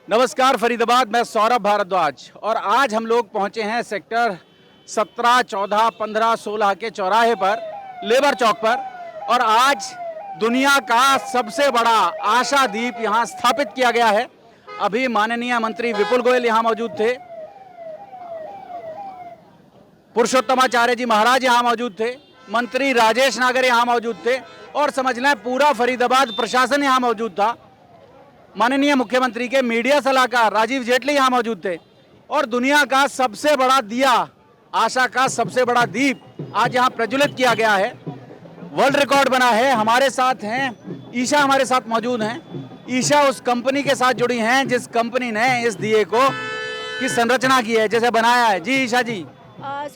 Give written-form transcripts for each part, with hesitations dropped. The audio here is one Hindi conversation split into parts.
नमस्कार फरीदाबाद, मैं सौरभ भारद्वाज और आज हम लोग पहुंचे हैं सेक्टर 17, 14, 15, 16 के चौराहे पर, लेबर चौक पर। और आज दुनिया का सबसे बड़ा आशादीप यहां स्थापित किया गया है। अभी माननीय मंत्री विपुल गोयल यहां मौजूद थे, पुरुषोत्तमाचार्य जी महाराज यहां मौजूद थे, मंत्री राजेश नागर यहां मौजूद थे और समझ लें पूरा फरीदाबाद प्रशासन यहां मौजूद था। माननीय मुख्यमंत्री के मीडिया सलाहकार राजीव जेटली यहां मौजूद थे और दुनिया का सबसे बड़ा दिया, आशा का सबसे बड़ा दीप आज यहां प्रज्वलित किया गया है। वर्ल्ड रिकॉर्ड बना है। हमारे साथ हैं ईशा, हमारे साथ मौजूद हैं। ईशा उस कंपनी के साथ जुड़ी हैं जिस कंपनी ने इस दिए को की संरचना की है, जैसे बनाया है। जी ईशा जी।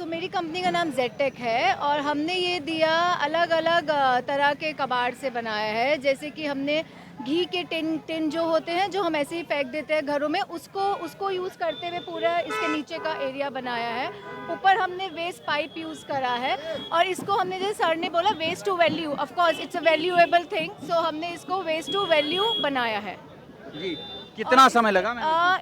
मेरी कंपनी का नाम जेटेक है और हमने ये दिया अलग अलग तरह के कबाड़ से बनाया है। जैसे कि हमने घी के टिन जो होते हैं, जो हम ऐसे ही फेंक देते हैं घरों में, उसको यूज़ करते हुए पूरा इसके नीचे का एरिया बनाया है। ऊपर हमने वेस्ट पाइप यूज़ करा है और इसको हमने, जैसे सर ने बोला, waste to value, of course it's a valuable thing, so हमने इसको वेस्ट टू वैल्यू बनाया है। जी, कितना समय लगा?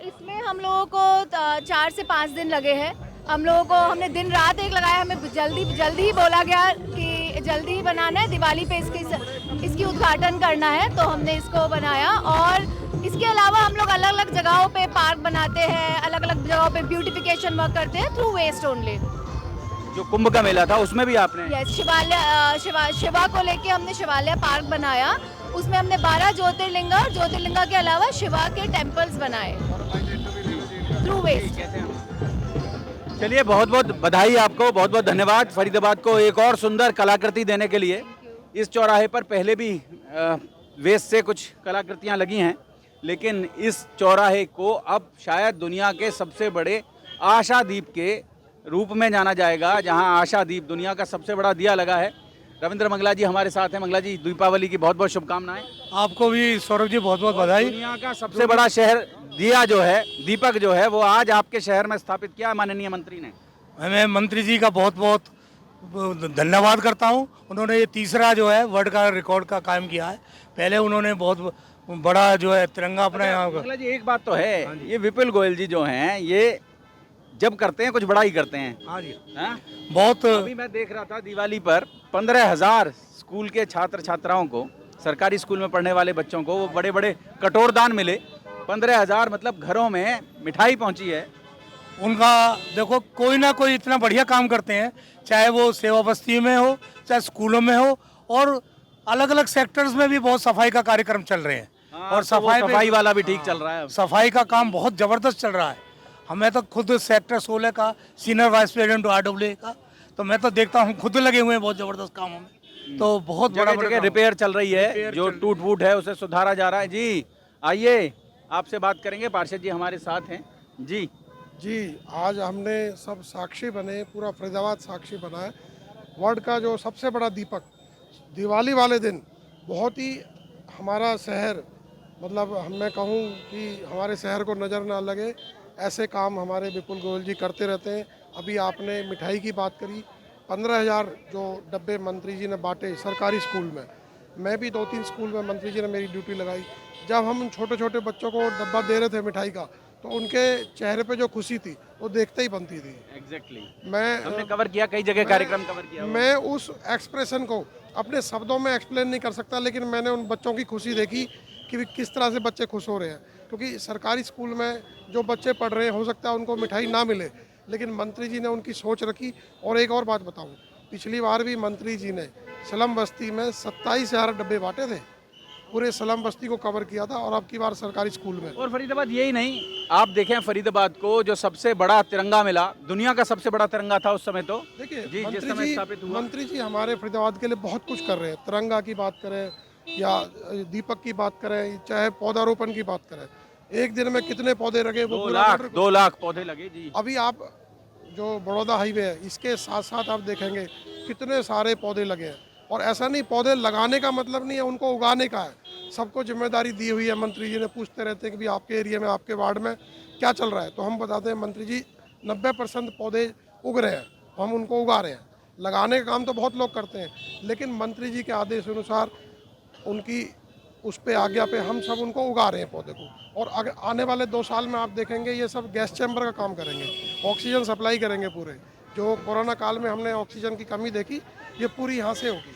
इसमें हम लोगों को 4 से 5 दिन लगे हैं। हम लोगों को, हमने दिन रात एक लगाया। हमें जल्दी ही बोला गया कि जल्दी ही बनाना है, दिवाली पे इसकी उद्घाटन करना है, तो हमने इसको बनाया। और इसके अलावा हम लोग अलग अलग जगहों पे पार्क बनाते हैं, अलग अलग जगहों पे ब्यूटिफिकेशन वर्क करते हैं थ्रू वेस्ट ओनली। जो कुंभ का मेला था उसमें भी आपने? यस, शिवा को लेके हमने शिवालय पार्क बनाया। उसमें हमने 12 ज्योतिर्लिंग और ज्योतिर्लिंगा के अलावा शिवा के टेम्पल्स बनाए थ्रू वेस्ट। चलिए, बहुत बहुत बधाई आपको, बहुत बहुत धन्यवाद फरीदाबाद को एक और सुंदर कलाकृति देने के लिए। इस चौराहे पर पहले भी वेस्ट से कुछ कलाकृतियां लगी हैं, लेकिन इस चौराहे को अब शायद दुनिया के सबसे बड़े आशादीप के रूप में जाना जाएगा, जहां आशादीप दुनिया का सबसे बड़ा दिया लगा है। रविंद्र मंगला जी हमारे साथ हैं। मंगला जी, दीपावली की बहुत बहुत शुभकामनाएं। आपको भी सौरभ जी बहुत बहुत बधाई। दुनिया का सबसे बड़ा शहर दिया जो है, दीपक जो है, वो आज आपके शहर में स्थापित किया माननीय मंत्री ने। मैं मंत्री जी का बहुत बहुत धन्यवाद करता हूं। उन्होंने ये तीसरा जो है वर्ल्ड का रिकॉर्ड का कायम किया है। पहले उन्होंने बहुत बड़ा जो है तिरंगा अपना यहाँ मंगला जी, एक बात तो है, ये विपुल गोयल जी जो हैं, ये जब करते हैं कुछ बड़ा ही करते हैं। हाँ जी, बहुत। अभी मैं देख रहा था दिवाली पर 15,000 स्कूल के छात्र छात्राओं को, सरकारी स्कूल में पढ़ने वाले बच्चों को, वो बड़े बड़े कटोर दान मिले। 15,000 मतलब घरों में मिठाई पहुंची है। उनका देखो, कोई ना कोई इतना बढ़िया काम करते हैं, चाहे वो सेवा बस्ती में हो, चाहे स्कूलों में हो, और अलग अलग सेक्टर्स में भी बहुत सफाई का कार्यक्रम चल रहे हैं। और तो सफाई वाला भी ठीक चल रहा है। सफाई का काम बहुत जबरदस्त चल रहा है। हमें तो खुद सेक्टर 16 का सीनियर वाइस प्रेसिडेंट RWA का, तो मैं तो देखता हूँ, खुद लगे हुए हैं बहुत जबरदस्त कामों में। तो बहुत बड़ा रिपेयर चल रही है, जो टूट फूट है उसे सुधारा जा रहा है। जी आइए, आपसे बात करेंगे। पार्षद जी हमारे साथ हैं। जी जी, आज हमने सब साक्षी बने, पूरा फरीदाबाद साक्षी बना है। वर्ल्ड का जो सबसे बड़ा दीपक दिवाली वाले दिन, बहुत ही हमारा शहर, मतलब मैं कहूँ कि हमारे शहर को नज़र ना लगे, ऐसे काम हमारे विपुल गोयल जी करते रहते हैं। अभी आपने मिठाई की बात करी, 15,000 जो डब्बे मंत्री जी ने बांटे सरकारी स्कूल में। मैं भी 2-3 स्कूल में मंत्री जी ने मेरी ड्यूटी लगाई। जब हम छोटे छोटे बच्चों को डब्बा दे रहे थे मिठाई का, तो उनके चेहरे पे जो खुशी थी वो देखते ही बनती थी। एग्जैक्टली। हमने कवर किया, कई जगह कार्यक्रम कवर किया। मैं उस एक्सप्रेशन को अपने शब्दों में एक्सप्लेन नहीं कर सकता, लेकिन मैंने उन बच्चों की खुशी देखी कि किस तरह से बच्चे खुश हो रहे हैं। क्योंकि सरकारी स्कूल में जो बच्चे पढ़ रहे हैं, हो सकता है उनको मिठाई ना मिले, लेकिन मंत्री जी ने उनकी सोच रखी। और एक और बात बताऊं, पिछली बार भी मंत्री जी ने स्लम बस्ती में 27,000 डब्बे बांटे थे, पूरे स्लम बस्ती को कवर किया था, और अब की बार सरकारी स्कूल में। और फरीदाबाद यही नहीं, आप देखें फरीदाबाद को जो सबसे बड़ा तिरंगा मिला, दुनिया का सबसे बड़ा तिरंगा था उस समय। तो देखिए, मंत्री जी हमारे फरीदाबाद के लिए बहुत कुछ कर रहे हैं। तिरंगा की बात करें या दीपक की बात करें, चाहे पौधारोपण की बात करें, एक दिन में कितने पौधे लगे, वो 2 लाख पौधे लगे। जी, अभी आप जो बड़ौदा हाईवे है, इसके साथ साथ आप देखेंगे कितने सारे पौधे लगे हैं। और ऐसा नहीं, पौधे लगाने का मतलब नहीं है, उनको उगाने का है। सबको जिम्मेदारी दी हुई है। मंत्री जी ने पूछते रहते हैं कि भाई आपके एरिया में, आपके वार्ड में क्या चल रहा है, तो हम बताते हैं मंत्री जी 90% पौधे उग रहे हैं, हम उनको उगा रहे हैं। लगाने का काम तो बहुत लोग करते हैं, लेकिन मंत्री जी के आदेश अनुसार उनकी उस पे आज्ञा पे हम सब उनको उगा रहे हैं पौधे को। और अगर आने वाले 2 साल में आप देखेंगे ये सब गैस चैम्बर का काम करेंगे, ऑक्सीजन सप्लाई करेंगे पूरे। जो कोरोना काल में हमने ऑक्सीजन की कमी देखी, ये पूरी यहाँ से होगी।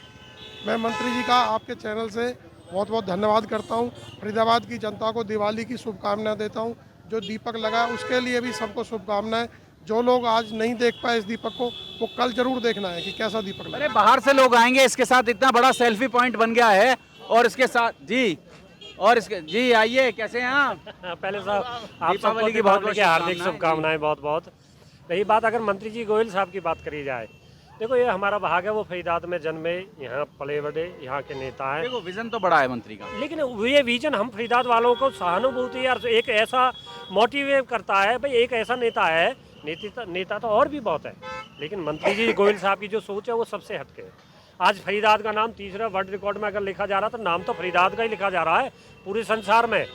मैं मंत्री जी का आपके चैनल से बहुत बहुत धन्यवाद करता हूँ। फरीदाबाद की जनता को दिवाली की शुभकामनाएं देता हूँ। जो दीपक लगा उसके लिए भी सबको शुभकामनाएं। जो लोग आज नहीं देख पाए इस दीपक को, वो कल जरूर देखना है कि कैसा दीपक लगा। अरे बाहर से लोग आएंगे, इसके साथ इतना बड़ा सेल्फी पॉइंट बन गया है। और इसके साथ जी, और इसके जी आइए, कैसे हैं आप? पहले साहब आप सबको दीपावली की दीपावली बहुत की हार्दिक शुभकामनाएं बहुत बहुत। रही बात अगर मंत्री जी गोयल साहब की बात करी जाए, देखो ये हमारा भाग है, वो फरीदाबाद में जन्मे, यहाँ पले बड़े, यहाँ के नेता हैं। देखो विजन तो बड़ा है मंत्री का, लेकिन ये विजन हम फरीदाबाद वालों को सहानुभूति और एक ऐसा मोटिवेट करता है, भाई एक ऐसा नेता है, नेता तो और भी बहुत है, लेकिन मंत्री जी गोयल साहब की जो सोच है वो सबसे हटके है। आज फरीदाबाद का नाम तीसरा वर्ल्ड रिकॉर्ड में अगर लिखा जा रहा तो नाम तो फरीदाबाद का ही लिखा जा रहा है पूरे संसार में,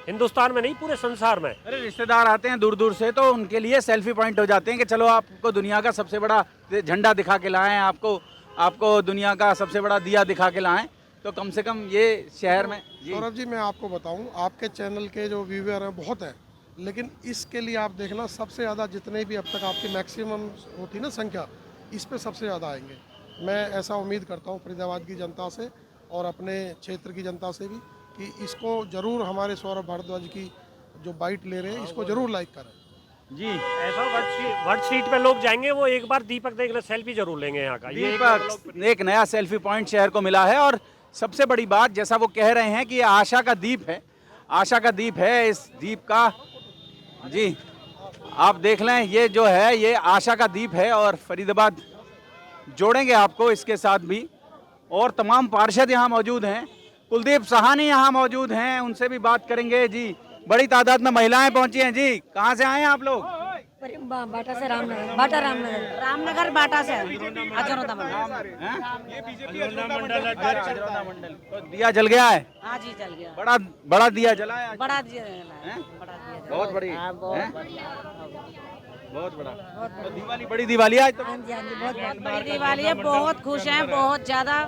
हिंदुस्तान में नहीं पूरे संसार में। अरे रिश्तेदार आते हैं दूर दूर से, तो उनके लिए सेल्फी पॉइंट हो जाते हैं कि चलो आपको दुनिया का सबसे बड़ा झंडा दिखा के लाएं, आपको दुनिया का सबसे बड़ा दिया दिखा के लाएं। तो कम से कम ये शहर में सौरभ जी, मैं आपको बताऊं, आपके चैनल के जो व्यूअर हैं बहुत हैं, लेकिन इसके लिए आप देखना सबसे ज़्यादा जितने भी अब तक आपकी मैक्सिमम होती ना संख्या, इस पे सबसे ज़्यादा आएंगे। मैं ऐसा उम्मीद करता हूं फरीदाबाद की जनता से और अपने क्षेत्र की जनता से भी कि इसको ज़रूर हमारे सौरभ भारद्वाज की जो बाइट ले रहे हैं इसको ज़रूर लाइक करें जी। ऐसा वर्ड स्ट्रीट पे लोग जाएंगे, वो एक बार दीपक देख ले, सेल्फी जरूर लेंगे यहाँ का। ये दीपक एक नया सेल्फी पॉइंट शहर को मिला है। और सबसे बड़ी बात, जैसा वो कह रहे हैं कि ये आशा का दीप है, आशा का दीप है। इस दीप का जी आप देख लें, ये जो है ये आशा का दीप है। और फरीदाबाद जोड़ेंगे आपको इसके साथ भी। और तमाम पार्षद यहाँ मौजूद हैं, कुलदीप साहनी यहाँ मौजूद हैं, उनसे भी बात करेंगे जी। बड़ी तादाद में महिलाएं पहुंची हैं जी। कहाँ से आए हैं आप लोग? बाटा से रामनगर, बाटा रामनगर बाटा से अजरोदा मंडल। तो दिया जल गया है? हाँ जी, चल गया। बड़ा बड़ा दिया जला है आज? बड़ा दिया हैं? बड़ा दिया बहुत बड़ी हाँ, हैं? बहुत बड़ा। बहुत तो दिवाली, बड़ी दिवाली आज तो। हाँ जी, हाँ जी, बहुत बड़ी दिवाली है। बहुत खुश हैं, बहुत ज़्यादा।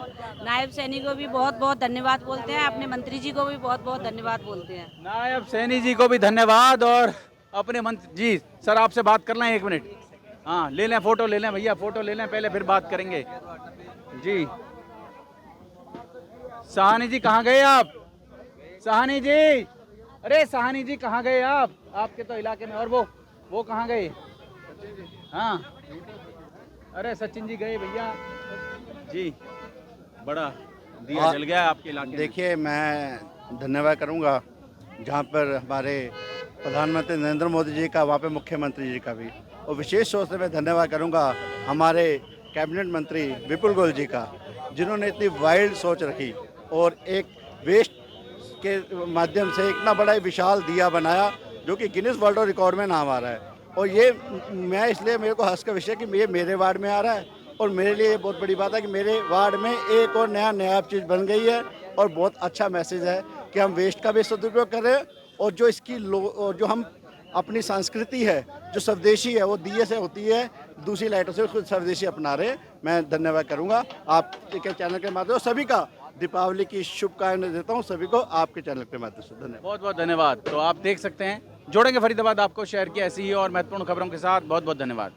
नायब सैनी को भी बहुत बहुत धन्यवाद बोलते हैं, अपने मंत्री जी को भी बहुत बहुत धन्यवाद बोलते हैं। नायब सैनी जी को भी धन्यवाद। और अपने मंत्री जी, सर आपसे बात करना है 1 मिनट। हाँ ले लें, फोटो ले लें भैया, फोटो ले लें पहले, फिर बात करेंगे जी। साहनी जी कहाँ गए आप? साहनी जी, अरे साहनी जी कहाँ गए आप? आपके तो इलाके में। और वो कहाँ गए? हाँ अरे सचिन जी गए भैया जी। बड़ा दिया जल गया आपके इलाके में। देखिए, मैं धन्यवाद करूंगा जहां पर हमारे प्रधानमंत्री नरेंद्र मोदी जी का, वहाँ पे मुख्यमंत्री जी का भी, और विशेष तौर से मैं धन्यवाद करूंगा हमारे कैबिनेट मंत्री विपुल गोयल जी का, जिन्होंने इतनी वाइल्ड सोच रखी और एक वेस्ट के माध्यम से इतना बड़ा विशाल दिया बनाया जो कि गिनीज वर्ल्ड रिकॉर्ड में नाम आ रहा है। और ये मैं इसलिए, मेरे को हंस का विषय कि ये मेरे वार्ड में आ रहा है और मेरे लिए ये बहुत बड़ी बात है कि मेरे वार्ड में एक और नया चीज़ बन गई है। और बहुत अच्छा मैसेज है कि हम वेस्ट का भी सदुपयोग करें और जो इसकी जो हम अपनी संस्कृति है जो स्वदेशी है वो दिए से होती है, दूसरी लाइटों से उसको स्वदेशी अपना रहे। मैं धन्यवाद करूंगा आपके चैनल के माध्यम से, सभी का दीपावली की शुभकामनाएं देता हूं सभी को आपके चैनल के माध्यम से। धन्यवाद, बहुत बहुत धन्यवाद। तो आप देख सकते हैं, जोड़ेंगे फरीदाबाद आपको शहर की ऐसी ही और महत्वपूर्ण खबरों के साथ। बहुत बहुत धन्यवाद।